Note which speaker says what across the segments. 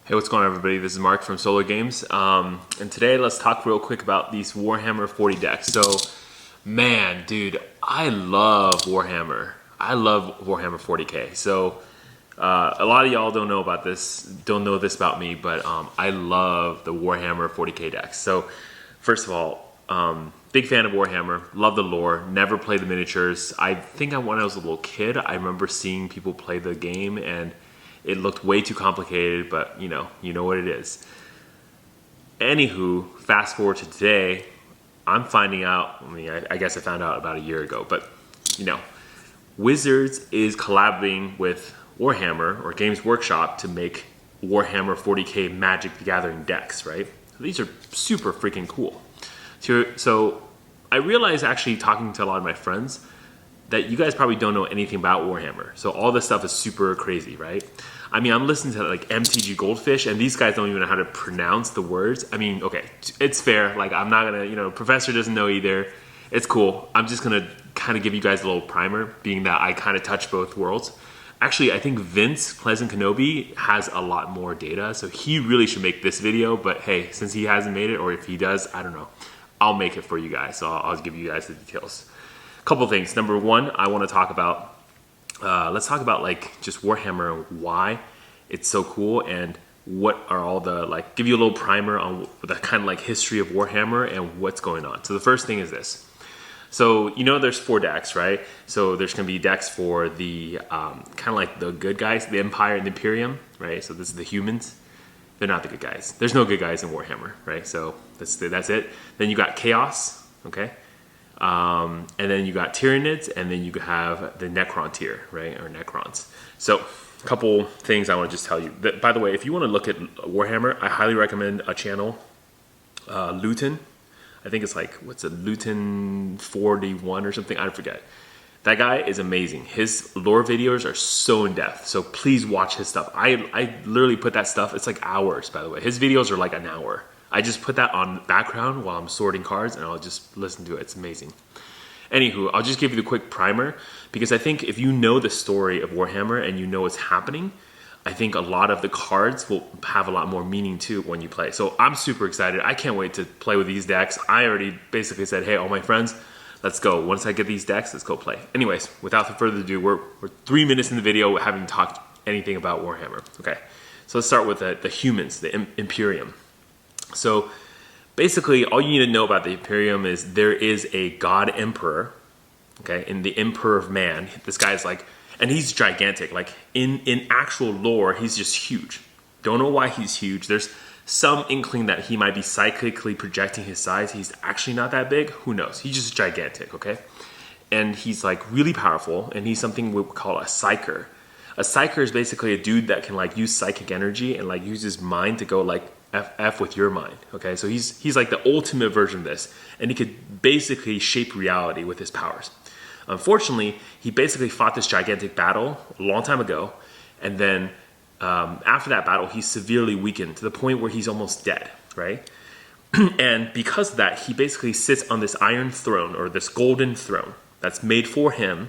Speaker 1: Hey, what's going on, everybody? This is Mark from Solar Games, and today let's talk real quick about these Warhammer 40 decks. So, man, dude, I love Warhammer. I love Warhammer 40k. So, a lot of y'all don't know about this, don't know this about me, but I love the Warhammer 40k decks. So, first of all, big fan of Warhammer, love the lore, never played the miniatures. I think when I was a little kid, I remember seeing people play the game and it looked way too complicated, but you know what it is. Anywho, fast forward to today, I'm finding out, I guess I found out about a year ago, but Wizards is collaborating with Warhammer or Games Workshop to make Warhammer 40k Magic the Gathering decks, right? So these are super freaking cool. So I realized actually talking to a lot of my friends that you guys probably don't know anything about Warhammer. So all this stuff is super crazy, right? I mean, I'm listening to like MTG Goldfish, and these guys don't even know how to pronounce the words. I mean, okay, it's fair. Like, I'm not gonna, Professor doesn't know either. It's cool. I'm just gonna kind of give you guys a little primer, being that I kind of touch both worlds. Actually, I think Vince Pleasant Kenobi has a lot more data, so he really should make this video. But hey, since he hasn't made it, or if he does, I don't know. I'll make it for you guys. So I'll give you guys the details. Couple things. Number one, I want to talk about, let's talk about like just Warhammer and why it's so cool and what are all the, like, give you a little primer on the kind of like history of Warhammer and what's going on. So the first thing is this. So, there's 4 decks, right? So there's going to be decks for the kind of like the good guys, the Empire and the Imperium, right? So this is the humans. They're not the good guys. There's no good guys in Warhammer, right? So that's it. Then you got Chaos, okay? And then you got Tyranids, and then you have the Necron tier, right? Or Necrons. So a couple things I want to just tell you. By the way, if you want to look at Warhammer, I highly recommend a channel, Luton. I think it's like, what's it, Luton 41 or something? I forget. That guy is amazing. His lore videos are so in-depth, so please watch his stuff. I literally put that stuff, it's like hours, by the way. His videos are like an hour. I just put that on background while I'm sorting cards, and I'll just listen to it. It's amazing. Anywho, I'll just give you the quick primer, because I think if you know the story of Warhammer and you know what's happening, I think a lot of the cards will have a lot more meaning too when you play. So I'm super excited. I can't wait to play with these decks. I already basically said, hey, all my friends, let's go. Once I get these decks, let's go play. Anyways, without further ado, we're 3 minutes in the video having talked anything about Warhammer. Okay, so let's start with the humans, the Imperium. So basically, all you need to know about the Imperium is there is a god emperor, okay, and the Emperor of Man. This guy's like, and he's gigantic. Like in actual lore, he's just huge. Don't know why he's huge. There's some inkling that he might be psychically projecting his size. He's actually not that big. Who knows? He's just gigantic, okay? And he's like really powerful, and he's something we would call a psyker. A psyker is basically a dude that can like use psychic energy and like use his mind to go like F with your mind, okay? So he's like the ultimate version of this, and he could basically shape reality with his powers. Unfortunately, he basically fought this gigantic battle a long time ago, and then after that battle, he's severely weakened to the point where he's almost dead, right? And because of that, he basically sits on this iron throne, or this golden throne, that's made for him,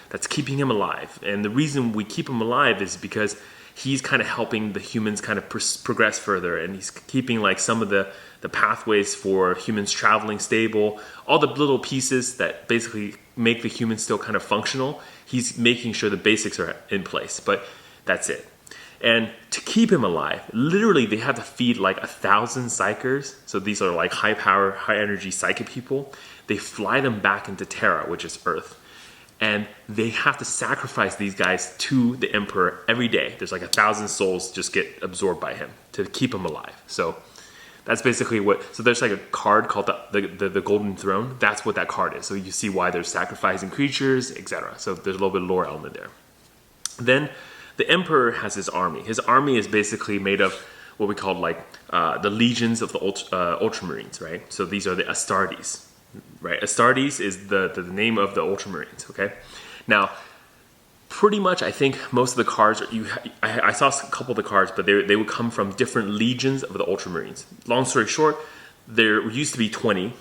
Speaker 1: that's keeping him alive. And the reason we keep him alive is because he's kind of helping the humans kind of progress further, and he's keeping like some of the pathways for humans traveling stable, all the little pieces that basically make the humans still kind of functional. He's making sure the basics are in place, but that's it. And to keep him alive, literally they have to feed like 1,000 psychers. So these are like high power, high energy psychic people. They fly them back into Terra, which is Earth. And they have to sacrifice these guys to the Emperor every day. There's like 1,000 souls just get absorbed by him to keep him alive. So that's basically so there's like a card called the Golden Throne. That's what that card is. So you see why they're sacrificing creatures, etc. So there's a little bit of lore element there. Then the Emperor has his army. His army is basically made of what we call like the legions of the Ultramarines, right? So these are the Astartes. Right, Astartes is the name of the Ultramarines. Okay, now pretty much I think most of the cards I saw a couple of the cards, but they would come from different legions of the Ultramarines. Long story short, there used to be 20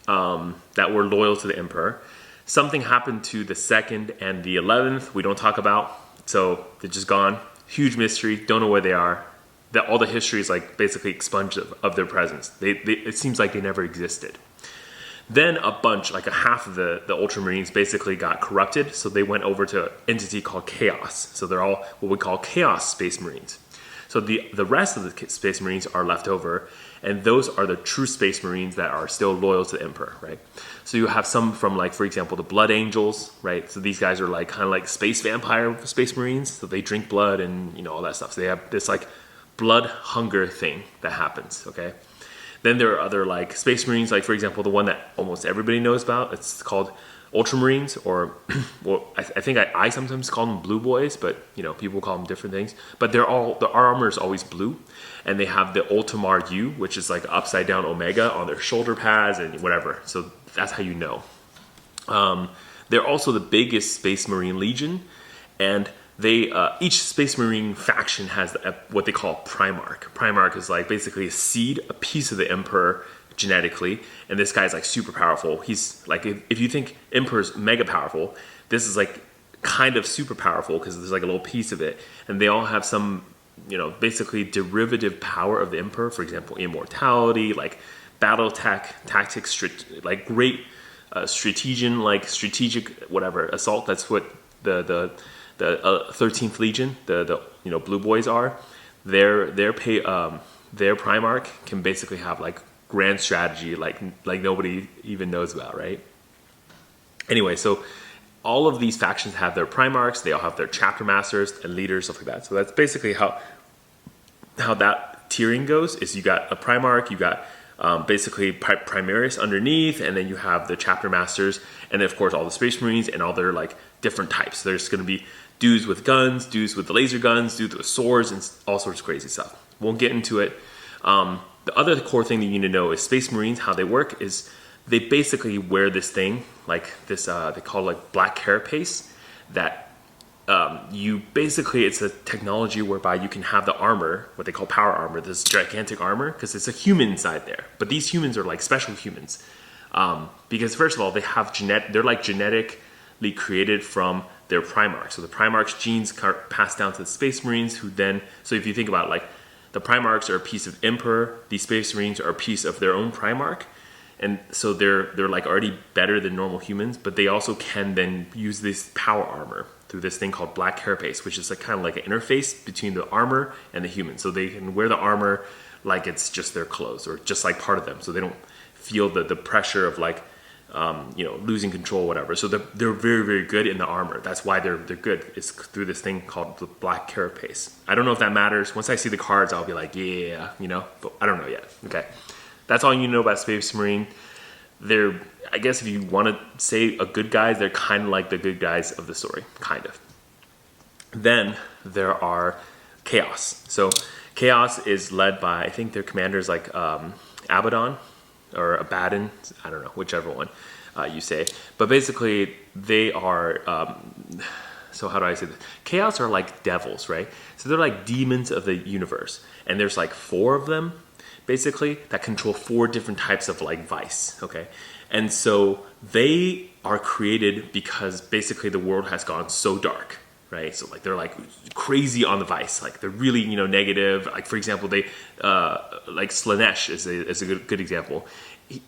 Speaker 1: that were loyal to the Emperor. Something happened to the 2nd and the 11th. We don't talk about, so they're just gone. Huge mystery. Don't know where they are. that all the history is like basically expunged of their presence. It seems like they never existed. Then a bunch, like a half of the Ultramarines basically got corrupted, so they went over to an entity called Chaos. So they're all what we call Chaos Space Marines. So the rest of the Space Marines are left over, and those are the true Space Marines that are still loyal to the Emperor, right? So you have some from, like, for example, the Blood Angels, right? So these guys are like kind of like space vampire Space Marines, so they drink blood and, you know, all that stuff. So they have this like blood hunger thing that happens, okay? Then there are other like Space Marines, like for example, the one that almost everybody knows about. It's called Ultramarines, or well, I think I sometimes call them Blue Boys, but you know, people call them different things. But they're all, the armor is always blue, and they have the Ultimar U, which is like upside down Omega on their shoulder pads and whatever. So that's how you know. They're also the biggest Space Marine Legion, and they each Space Marine faction has what they call Primark. Primark is like basically a seed, a piece of the Emperor genetically, and this guy's like super powerful. He's like, if you think Emperor's mega powerful, this is like kind of super powerful because there's like a little piece of it, and they all have some, you know, basically derivative power of the Emperor. For example, immortality, like battle tactics, like great strategic whatever assault. That's what the 13th Legion, the you know, Blue Boys are. Their Primark can basically have like grand strategy like nobody even knows about, right? Anyway, so all of these factions have their Primarchs. They all have their chapter masters and leaders, stuff like that. So that's basically how that tiering goes. Is you got a Primarch, you got basically Primaris underneath, and then you have the chapter masters, and then of course all the Space Marines and all their like different types. There's going to be dudes with guns, dudes with laser guns, dudes with swords, and all sorts of crazy stuff. Won't get into it. The other core thing that you need to know is Space Marines, how they work is they basically wear this thing, like this, they call it like black carapace, that you basically, it's a technology whereby you can have the armor, what they call power armor, this gigantic armor, because it's a human inside there. But these humans are like special humans. Because first of all, they have they're like genetically created from their Primarch. So the Primarch's genes are passed down to the Space Marines, who then, so if you think about it, like the Primarchs are a piece of Emperor, these Space Marines are a piece of their own Primarch, and so they're like already better than normal humans, but they also can then use this power armor through this thing called black carapace, which is like kind of like an interface between the armor and the human. So they can wear the armor like it's just their clothes or just like part of them, so they don't feel the pressure of like you know, losing control, whatever. So they're very, very good in the armor. That's why they're good. It's through this thing called the black carapace. I don't know if that matters. Once I see the cards, I'll be like, yeah, you know, but I don't know yet. Okay, that's all you know about Space Marine. They're, I guess if you want to say a good guys, they're kind of like the good guys of the story, kind of. Then there are Chaos. So Chaos is led by, I think their commander's like Abaddon or Abaddon, I don't know, whichever one you say. But basically, they are, so how do I say this? Chaos are like devils, right? So they're like demons of the universe. And there's like 4 of them, basically, that control 4 different types of like vice, okay? And so they are created because basically the world has gone so dark, right? So like they're like crazy on the vice, like they're really, you know, negative. Like for example, they like Slanesh is a good example.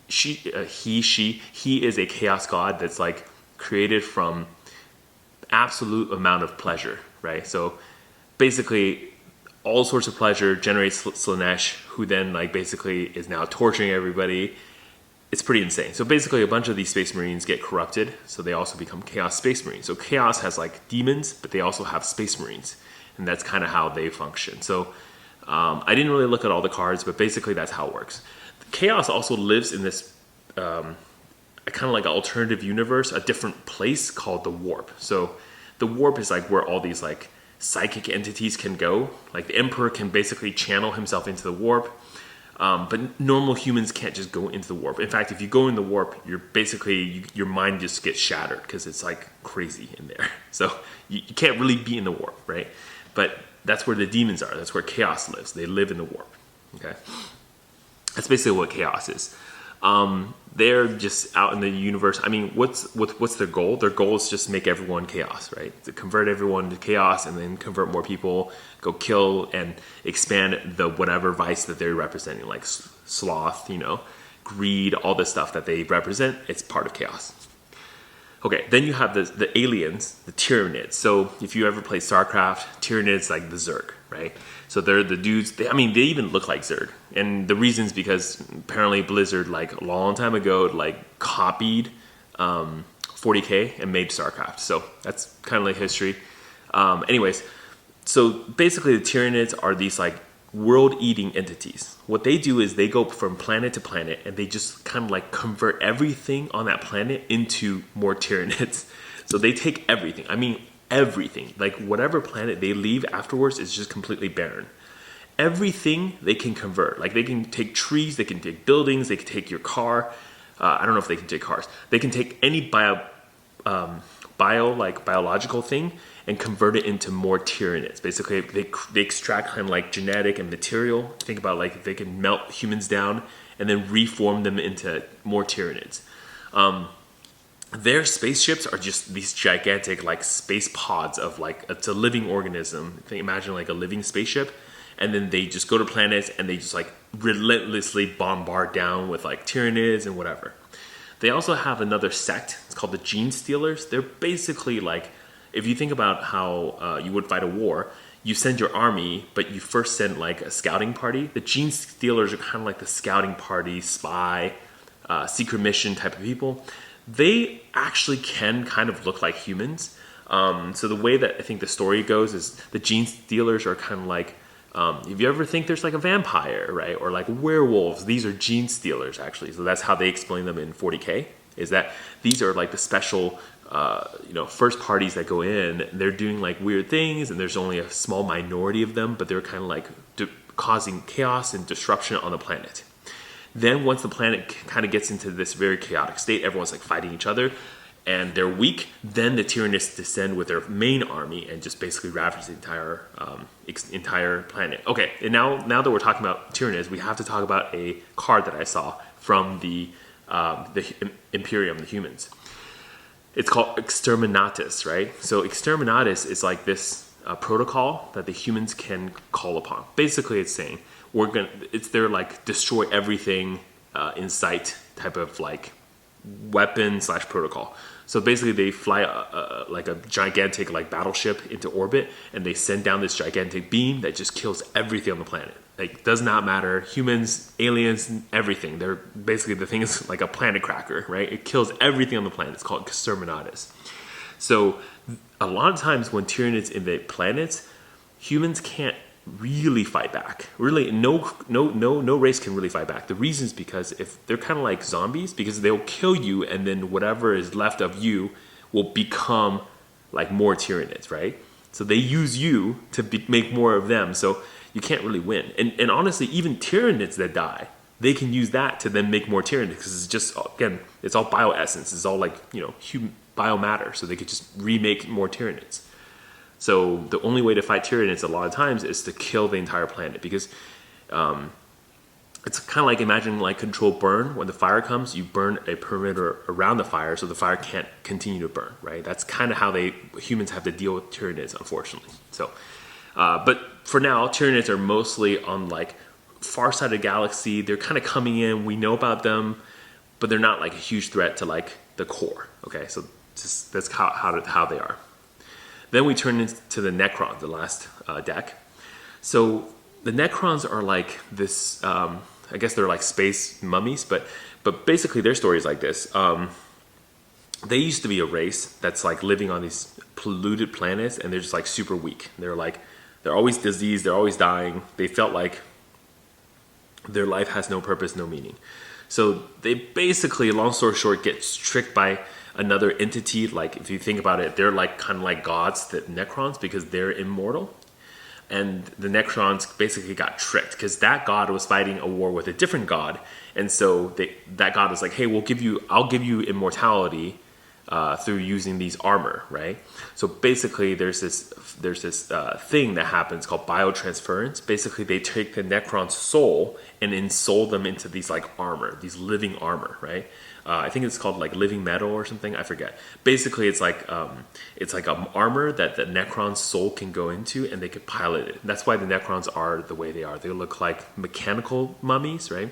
Speaker 1: He is a chaos god that's like created from absolute amount of pleasure, right? So basically all sorts of pleasure generates Slanesh, who then like basically is now torturing everybody. It's pretty insane. So basically a bunch of these Space Marines get corrupted, so they also become Chaos Space Marines. So Chaos has like demons, but they also have Space Marines, and that's kind of how they function. So I didn't really look at all the cards, but basically that's how it works. Chaos also lives in this kind of like an alternative universe, a different place called the Warp. So the Warp is like where all these like psychic entities can go. Like the Emperor can basically channel himself into the Warp. But normal humans can't just go into the Warp. In fact, if you go in the Warp, you're basically, your mind just gets shattered because it's like crazy in there. So you can't really be in the Warp, right? But that's where the demons are. That's where Chaos lives. They live in the Warp, okay? That's basically what Chaos is. they're just out in the universe. I mean, what's their goal? Their goal is just make everyone chaos, right? To convert everyone to chaos and then convert more people, go kill and expand the whatever vice that they're representing, like sloth, greed, all this stuff that they represent. It's part of chaos. Okay, then you have the aliens, the Tyranids. So if you ever play StarCraft, Tyranids like the Zerg, right? So they're the dudes, they even look like Zerg. And the reason is because apparently Blizzard, like a long time ago, like copied 40K and made StarCraft. So that's kind of like history. Anyways, so basically the Tyranids are these like world-eating entities. What they do is they go from planet to planet and they just kind of like convert everything on that planet into more Tyranids. So they take everything. I mean, everything. Like whatever planet they leave afterwards is just completely barren. Everything they can convert. Like they can take trees, they can take buildings, they can take your car. I don't know if they can take cars. They can take any biological thing and convert it into more Tyranids. Basically, they extract kind of like genetic and material. Think about like they can melt humans down and then reform them into more Tyranids. Their spaceships are just these gigantic like space pods of like, it's a living organism. Imagine like a living spaceship. And then they just go to planets and they just like relentlessly bombard down with like Tyranids and whatever. They also have another sect. It's called the Gene Stealers. They're basically like, if you think about how you would fight a war, you send your army, but you first send like a scouting party. The Gene Stealers are kind of like the scouting party, spy, secret mission type of people. They actually can kind of look like humans. So the way that I think the story goes is the Gene Stealers are kind of like, if you ever think there's like a vampire, right? Or like werewolves, these are Gene Stealers actually. So that's how they explain them in 40K, is that these are like the special first parties that go in. They're doing like weird things and there's only a small minority of them, but they're kind of like causing chaos and disruption on the planet. Then once the planet kind of gets into this very chaotic state, everyone's like fighting each other and they're weak, then the Tyranids descend with their main army and just basically ravage the entire planet. Okay, and now that we're talking about Tyranids, we have to talk about a card that I saw from the Imperium, the humans. It's called Exterminatus, right? So Exterminatus is like this protocol that the humans can call upon. Basically, it's saying it's their like destroy everything in sight type of like weapon / protocol. So basically, they fly like a gigantic like battleship into orbit, and they send down this gigantic beam that just kills everything on the planet. Like, does not matter, humans, aliens, everything. They're basically, the thing is like a planet cracker, right? It kills everything on the planet. It's called Exterminatus. So a lot of times when Tyranids invade planets, humans can't really fight back. Really, no race can really fight back. The reason is because if they're kind of like zombies, because they'll kill you, and then whatever is left of you will become like more Tyranids, right? So they use you to make more of them. So you can't really win. And honestly, even Tyranids that die, they can use that to then make more Tyranids, because it's just, again, it's all bioessence. It's all like, human biomatter. So they could just remake more Tyranids. So the only way to fight Tyranids a lot of times is to kill the entire planet, because it's kind of like, imagine like controlled burn. When the fire comes, you burn a perimeter around the fire so the fire can't continue to burn, right? That's kind of how humans have to deal with Tyranids, unfortunately. So, but for now, Tyranids are mostly on like far side of the galaxy. They're kind of coming in. We know about them, but they're not like a huge threat to like the core. Okay, so that's how they are. Then we turn into the Necron, the last deck. So the Necrons are like this, I guess they're like space mummies, but basically their story is like this. They used to be a race that's like living on these polluted planets, and they're just like super weak. They're always diseased, they're always dying. They felt like their life has no purpose, no meaning. So they basically, long story short, get tricked by another entity. Like, if you think about it, they're like kind of like gods, the Necrons, because they're immortal. And the Necrons basically got tricked because that god was fighting a war with a different god, and so that god was like, "Hey, I'll give you immortality, through using these armor, right? So basically, there's this thing that happens called biotransference. Basically, they take the Necron's soul and ensoul them into these like armor, these living armor, right? I think it's called like living metal or something. I forget. Basically, it's like an armor that the Necron's soul can go into, and they could pilot it. And that's why the Necrons are the way they are. They look like mechanical mummies, right?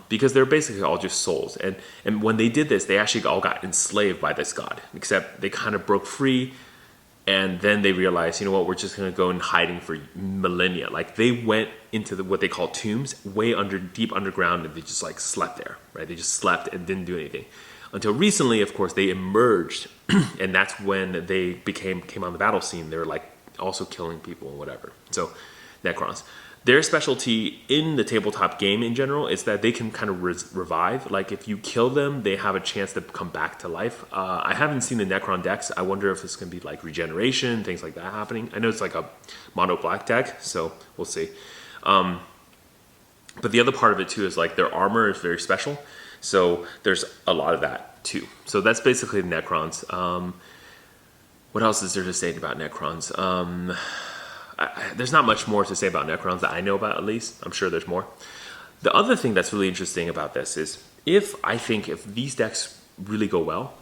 Speaker 1: Because they're basically all just souls. And when they did this, they actually all got enslaved by this god, except they kind of broke free, and then they realized, you know what, we're just going to go in hiding for millennia. Like they went into what they call tombs, deep underground, and they just like slept there, right? They just slept and didn't do anything. Until recently, of course, they emerged, and that's when they came on the battle scene. They were like also killing people and whatever. So Necrons. Their specialty in the tabletop game in general is that they can kind of revive. Like if you kill them, they have a chance to come back to life. I haven't seen the Necron decks. I wonder if it's going to be like regeneration, things like that happening. I know it's like a mono black deck, so we'll see. But the other part of it too is like their armor is very special. So there's a lot of that too. So that's basically the Necrons. What else is there to say about Necrons? There's not much more to say about Necrons that I know about, at least. I'm sure there's more. The other thing that's really interesting about this is if these decks really go well,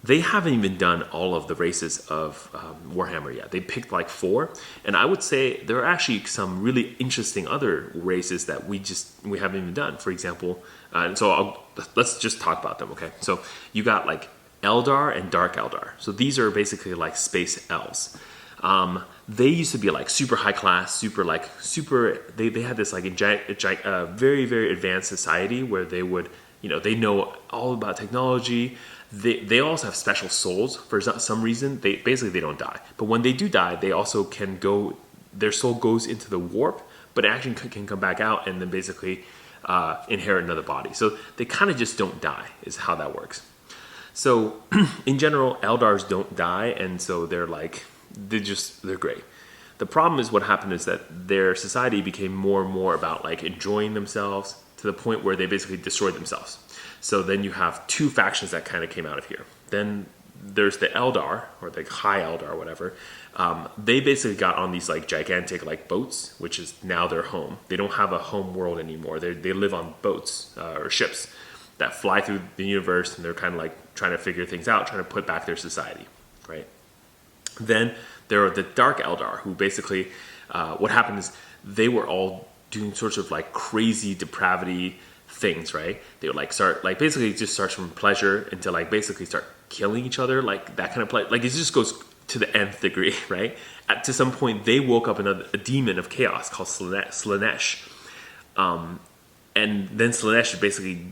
Speaker 1: they haven't even done all of the races of Warhammer yet. They picked like 4, and I would say there are actually some really interesting other races that we haven't even done. For example, and so let's just talk about them, okay? So you got like Eldar and Dark Eldar. So these are basically like space elves. They used to be like super high class, they had this like very, very advanced society where they would, they know all about technology. They also have special souls for some reason. They don't die. But when they do die, they also can go, their soul goes into the warp, but actually can come back out and then basically inherit another body. So they kind of just don't die is how that works. So in general, Eldars don't die, and so they're great. The problem is what happened is that their society became more and more about like enjoying themselves to the point where they basically destroyed themselves. So then you have 2 factions that kind of came out of here. Then there's the Eldar, or the High Eldar, or whatever. They basically got on these like gigantic like boats, which is now their home. They don't have a home world anymore. They live on boats or ships that fly through the universe, and they're kind of like trying to figure things out, trying to put back their society, right? Then there are the Dark Eldar, who basically, what happened is they were all doing sorts of like crazy depravity things, right? They would like start, like basically it just starts from pleasure into like basically start killing each other, like that kind of play. Like it just goes to the nth degree, right? To some point, they woke up a demon of chaos called Slaanesh. And then Slaanesh basically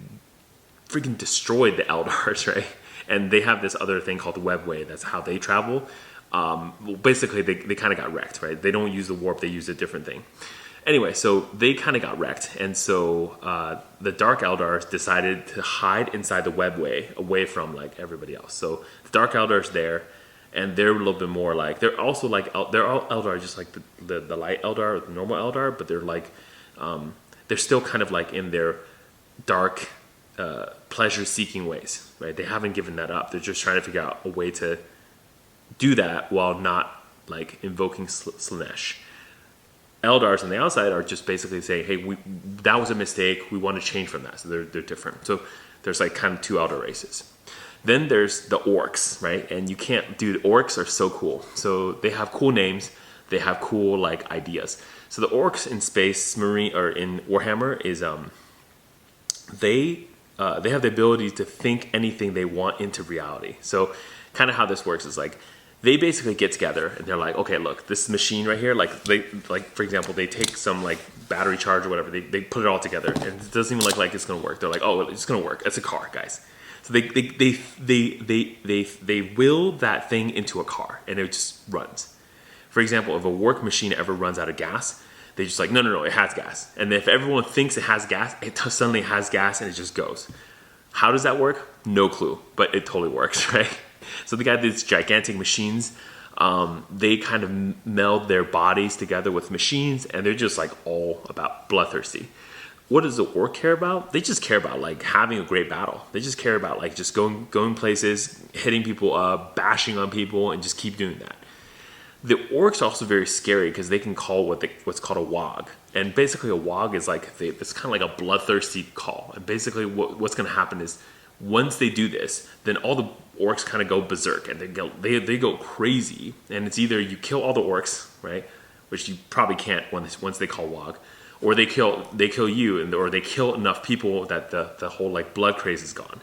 Speaker 1: freaking destroyed the Eldars, right? And they have this other thing called the Webway. That's how they travel. Well, basically, they kind of got wrecked, right? They don't use the warp. They use a different thing. Anyway, so they kind of got wrecked. And so the Dark Eldars decided to hide inside the Webway away from like everybody else. So the Dark Eldars there, and they're a little bit more like, they're also like, they're all Eldar just like the Light Eldar or the normal Eldar, but they're like, they're still kind of like in their dark, pleasure-seeking ways, right? They haven't given that up. They're just trying to figure out a way to do that while not like invoking Slaanesh. Eldars on the outside are just basically saying, hey, that was a mistake. We want to change from that. So they're different. So there's like kind of 2 Eldar races. Then there's the Orcs, right? And the Orcs are so cool. So they have cool names. They have cool like ideas. So the Orcs in Space Marine or in Warhammer is they have the ability to think anything they want into reality. So kind of how this works is like they basically get together and they're like, okay, look, this machine right here, like for example, they take some like battery charge or whatever, they put it all together and it doesn't even look like it's gonna work. They're like, oh, it's gonna work. It's a car, guys. So they will that thing into a car and it just runs. For example, if a work machine ever runs out of gas, they just like, no, it has gas. And if everyone thinks it has gas, it suddenly has gas and it just goes. How does that work? No clue, but it totally works, right? So they got these gigantic machines. They kind of meld their bodies together with machines, and they're just like all about bloodthirsty. what does the orc care about? They just care about like having a great battle. They just care about like just going places, hitting people up, bashing on people, and just keep doing that. The orcs are also very scary because they can call what's called a wog, and basically a wog is like it's kind of like a bloodthirsty call. And basically what's going to happen is once they do this, then all the orcs kind of go berserk and they go crazy. And it's either you kill all the orcs, right, which you probably can't once they call wog, or they kill you, or they kill enough people that the whole like blood craze is gone.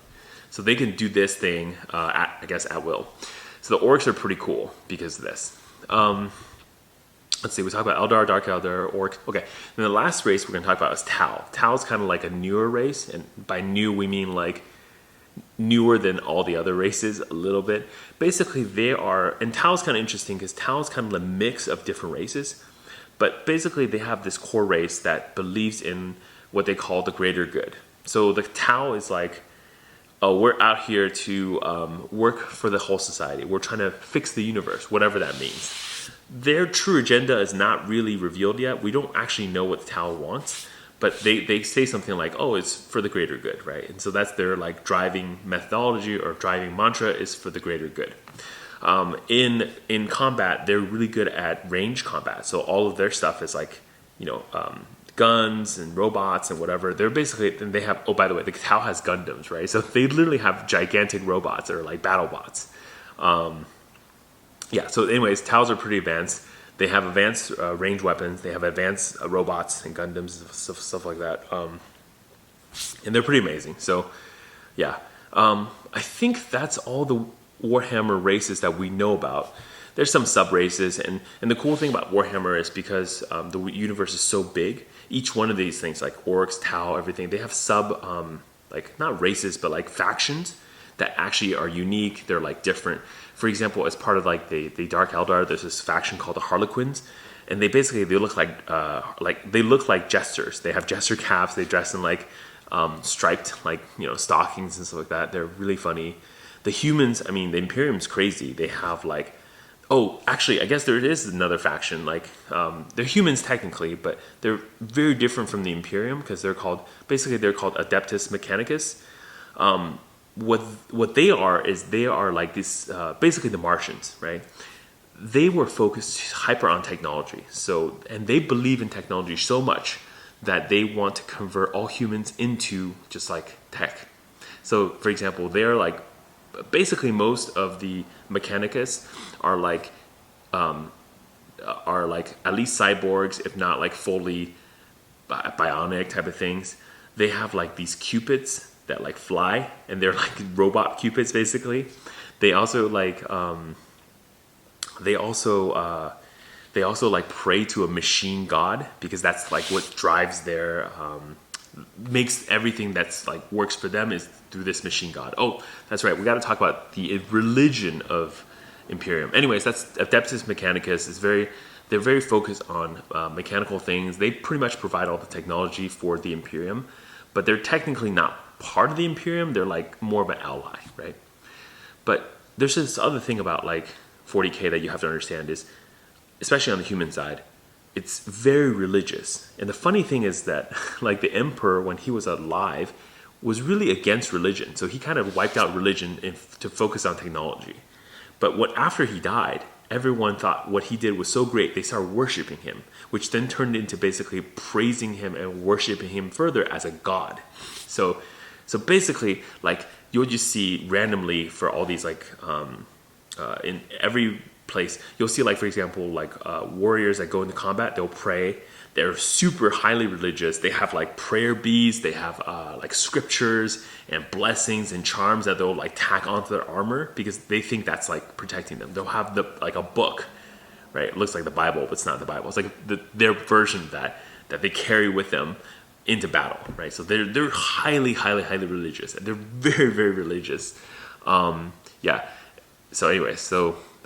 Speaker 1: So they can do this thing at will. So the orcs are pretty cool because of this. Let's see, we talk about Eldar, Dark Eldar, Orc. Okay, and the last race we're going to talk about is Tau. Tau is kind of like a newer race, and by new we mean like newer than all the other races a little bit. Basically, and Tau is kind of interesting because Tau is kind of a mix of different races, but basically they have this core race that believes in what they call the greater good. So the Tau is like, we're out here to work for the whole society. We're trying to fix the universe, whatever that means. Their true agenda is not really revealed yet. We don't actually know what the Tau wants, but they say something like, oh, it's for the greater good, right? And so that's their like driving methodology or driving mantra is for the greater good. In combat, they're really good at range combat. So all of their stuff is like, guns and robots and whatever. They're basically, and they have, oh, by the way, the Tau has Gundams, right? So they literally have gigantic robots that are like battle bots. So anyways, Taus are pretty advanced. They have advanced range weapons. They have advanced robots and Gundams, stuff like that. And they're pretty amazing. So, yeah. I think that's all the Warhammer races that we know about. There's some sub-races, and the cool thing about Warhammer is because the universe is so big, each one of these things, like orcs, Tau, everything, they have not races, but like factions that actually are unique. They're like different. For example, as part of like the Dark Eldar, there's this faction called the Harlequins, and they look like jesters. They have jester caps. They dress in like striped stockings and stuff like that. They're really funny. The humans, the Imperium's crazy. They have like, oh, actually, I guess there is another faction. Like they're humans technically, but they're very different from the Imperium because they're called Adeptus Mechanicus. What they are like this, basically the Martians, right? They were focused hyper on technology. So, and they believe in technology so much that they want to convert all humans into just like tech. So, for example, they're like, basically most of the Mechanicus are like at least cyborgs, if not like fully bionic type of things. They have like these cupids that like fly, and they're like robot cupids basically. They also like they also like pray to a machine god because that's like what drives their makes everything that's like works for them is through this machine god. Oh, that's right. We got to talk about the religion of Imperium. Anyways, that's Adeptus Mechanicus. They're very focused on mechanical things. They pretty much provide all the technology for the Imperium, but they're technically not part of the Imperium. They're like more of an ally, right? But there's this other thing about like 40K that you have to understand is, especially on the human side, it's very religious. And the funny thing is that like the Emperor, when he was alive, was really against religion. So he kind of wiped out religion to focus on technology. But after he died, everyone thought what he did was so great, they started worshiping him, which then turned into basically praising him and worshiping him further as a god. So basically, like, you'll just see randomly for all these, like, in every place, you'll see, like, for example, like, warriors that go into combat, they'll pray. They're super highly religious. They have, like, prayer beads. They have, like, scriptures and blessings and charms that they'll, like, tack onto their armor because they think that's, like, protecting them. They'll have, a book, right? It looks like the Bible, but it's not the Bible. It's, like, their version of that they carry with them into battle, right? So they're highly, highly, highly religious. They're very, very religious. Yeah. So anyway,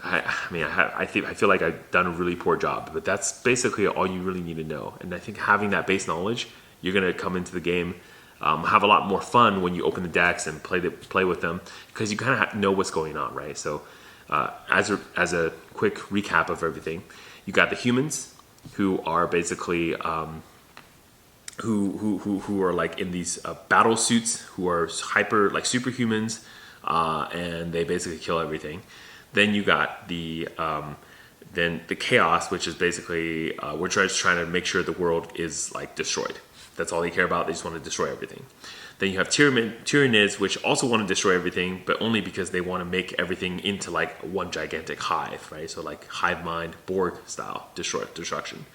Speaker 1: I feel like I've done a really poor job, but that's basically all you really need to know. And I think having that base knowledge, you're gonna come into the game, have a lot more fun when you open the decks and play with them because you kind of know what's going on, right? So as a quick recap of everything, you got the humans who are basically who are like in these battle suits, who are hyper like superhumans, and they basically kill everything. Then you got the chaos, which is basically we're just trying to make sure the world is like destroyed. That's all they care about. They just want to destroy everything. Then you have Tyranids, which also want to destroy everything, but only because they want to make everything into like one gigantic hive, right? So like hive mind, Borg style destruction.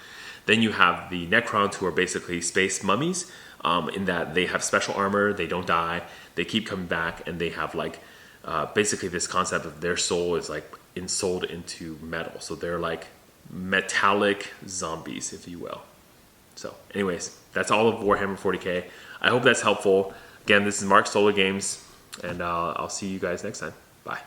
Speaker 1: Then you have the Necrons, who are basically space mummies, in that they have special armor, they don't die, they keep coming back, and they have like basically this concept of their soul is like ensouled into metal. So they're like metallic zombies, if you will. So anyways, that's all of Warhammer 40k. I hope that's helpful. Again, this is Mark Solar Games, and I'll see you guys next time. Bye.